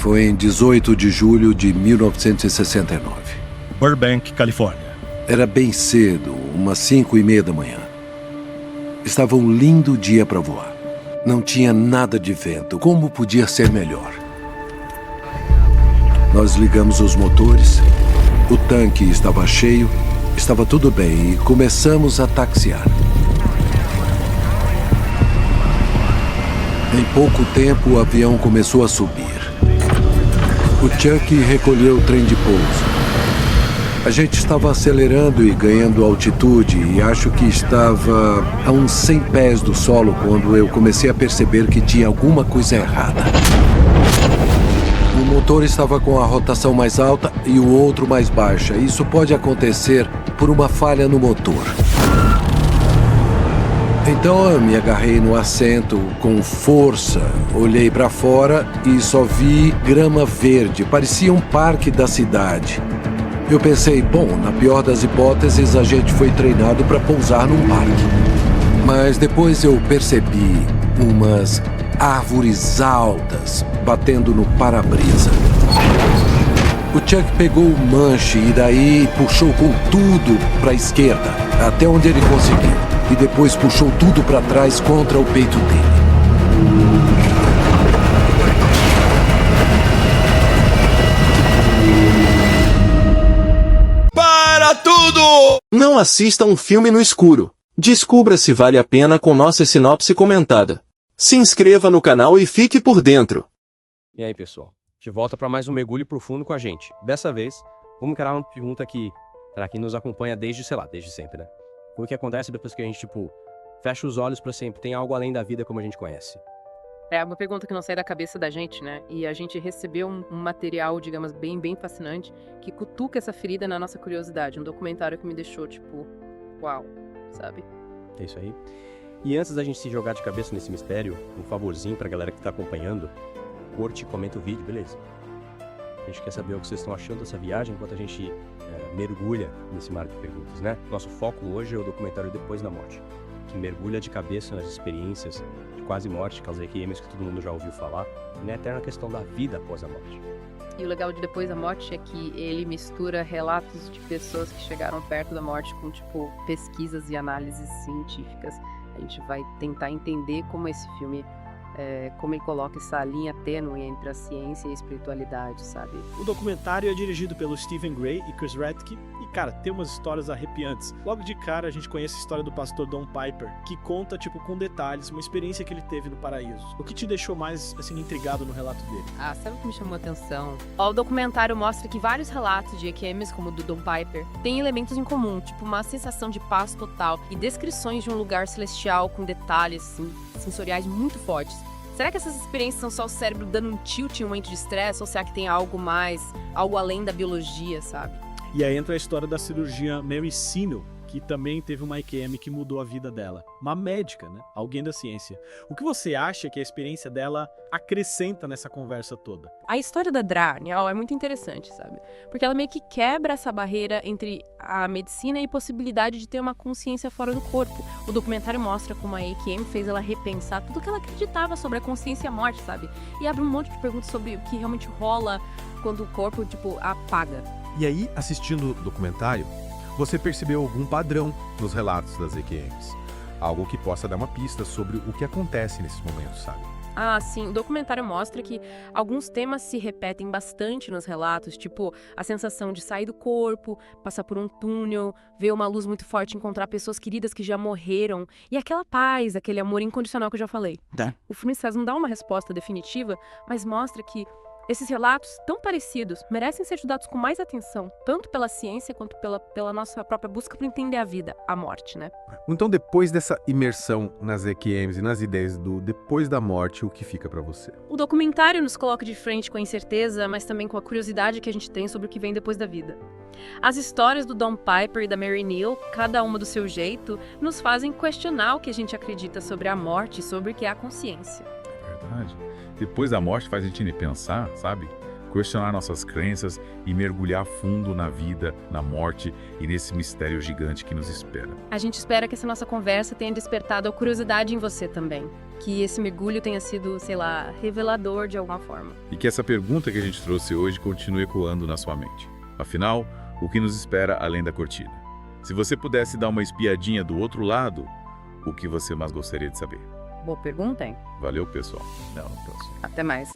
Foi em 18 de julho de 1969. Burbank, Califórnia. Era bem cedo, umas 5:30 da manhã. Estava um lindo dia para voar. Não tinha nada de vento. Como podia ser melhor? Nós ligamos os motores. O tanque estava cheio. Estava tudo bem e começamos a taxiar. Em pouco tempo, o avião começou a subir. O Chuck recolheu o trem de pouso. A gente estava acelerando e ganhando altitude e acho que estava a uns 100 pés do solo quando eu comecei a perceber que tinha alguma coisa errada. O motor estava com a rotação mais alta e o outro mais baixa. Isso pode acontecer por uma falha no motor. Então eu me agarrei no assento com força, olhei para fora e só vi grama verde, parecia um parque da cidade. Eu pensei, bom, na pior das hipóteses, a gente foi treinado para pousar num parque. Mas depois eu percebi umas árvores altas batendo no para-brisa. O Chuck pegou o manche e daí puxou com tudo para a esquerda, até onde ele conseguiu. E depois puxou tudo para trás contra o peito dele. Para tudo! Não assista um filme no escuro. Descubra se vale a pena com nossa sinopse comentada. Se inscreva no canal e fique por dentro. E aí, pessoal? De volta para mais um mergulho profundo com a gente. Dessa vez, vamos encarar uma pergunta que, para quem nos acompanha desde sempre, né? O que acontece depois que a gente, fecha os olhos para sempre? Tem algo além da vida como a gente conhece? É uma pergunta que não sai da cabeça da gente, né? E a gente recebeu um material, digamos, bem fascinante, que cutuca essa ferida na nossa curiosidade. Um documentário que me deixou, uau, sabe? É isso aí. E antes da gente se jogar de cabeça nesse mistério, um favorzinho pra galera que tá acompanhando, curte e comenta o vídeo, beleza? A gente quer saber o que vocês estão achando dessa viagem enquanto a gente mergulha nesse mar de perguntas, né? Nosso foco hoje é o documentário Depois da Morte, que mergulha de cabeça nas experiências de quase morte, aquelas EQMs que todo mundo já ouviu falar, e na eterna questão da vida após a morte. E o legal de Depois da Morte é que ele mistura relatos de pessoas que chegaram perto da morte com, pesquisas e análises científicas. A gente vai tentar entender como esse filme, como ele coloca essa linha tênue entre a ciência e a espiritualidade, sabe? O documentário é dirigido pelo Stephen Gray e Chris Radke e, cara, tem umas histórias arrepiantes. Logo de cara, a gente conhece a história do pastor Don Piper, que conta, com detalhes, uma experiência que ele teve no paraíso. O que te deixou mais, intrigado no relato dele? Ah, sabe o que me chamou a atenção? O documentário mostra que vários relatos de EQMs, como o do Don Piper, têm elementos em comum, uma sensação de paz total e descrições de um lugar celestial com detalhes, sensoriais muito fortes. Será que essas experiências são só o cérebro dando um tilt em um momento de estresse, ou será que tem algo mais, algo além da biologia, sabe? E aí entra a história da cirurgiã Mary Sino, que também teve uma EQM que mudou a vida dela. Uma médica, né? Alguém da ciência. O que você acha que a experiência dela acrescenta nessa conversa toda? A história da Dra é muito interessante, sabe? Porque ela meio que quebra essa barreira entre a medicina e a possibilidade de ter uma consciência fora do corpo. O documentário mostra como a EQM fez ela repensar tudo que ela acreditava sobre a consciência e a morte, sabe? E abre um monte de perguntas sobre o que realmente rola quando o corpo, apaga. E aí, assistindo o documentário, você percebeu algum padrão nos relatos das EQMs? Algo que possa dar uma pista sobre o que acontece nesses momentos, sabe? Ah, sim. O documentário mostra que alguns temas se repetem bastante nos relatos, a sensação de sair do corpo, passar por um túnel, ver uma luz muito forte, encontrar pessoas queridas que já morreram, e aquela paz, aquele amor incondicional que eu já falei. O filme não dá uma resposta definitiva, mas mostra que esses relatos, tão parecidos, merecem ser estudados com mais atenção, tanto pela ciência quanto pela nossa própria busca por entender a vida, a morte, né? Então, depois dessa imersão nas EQMs e nas ideias do depois da morte, o que fica pra você? O documentário nos coloca de frente com a incerteza, mas também com a curiosidade que a gente tem sobre o que vem depois da vida. As histórias do Don Piper e da Mary Neal, cada uma do seu jeito, nos fazem questionar o que a gente acredita sobre a morte e sobre o que é a consciência. É verdade. Depois da morte faz a gente pensar, sabe? Questionar nossas crenças e mergulhar fundo na vida, na morte e nesse mistério gigante que nos espera. A gente espera que essa nossa conversa tenha despertado a curiosidade em você também. que esse mergulho tenha sido, sei lá, revelador de alguma forma. E que essa pergunta que a gente trouxe hoje continue ecoando na sua mente. Afinal, o que nos espera além da cortina? Se você pudesse dar uma espiadinha do outro lado, o que você mais gostaria de saber? Boa pergunta, hein? Valeu, pessoal. Não, Até mais.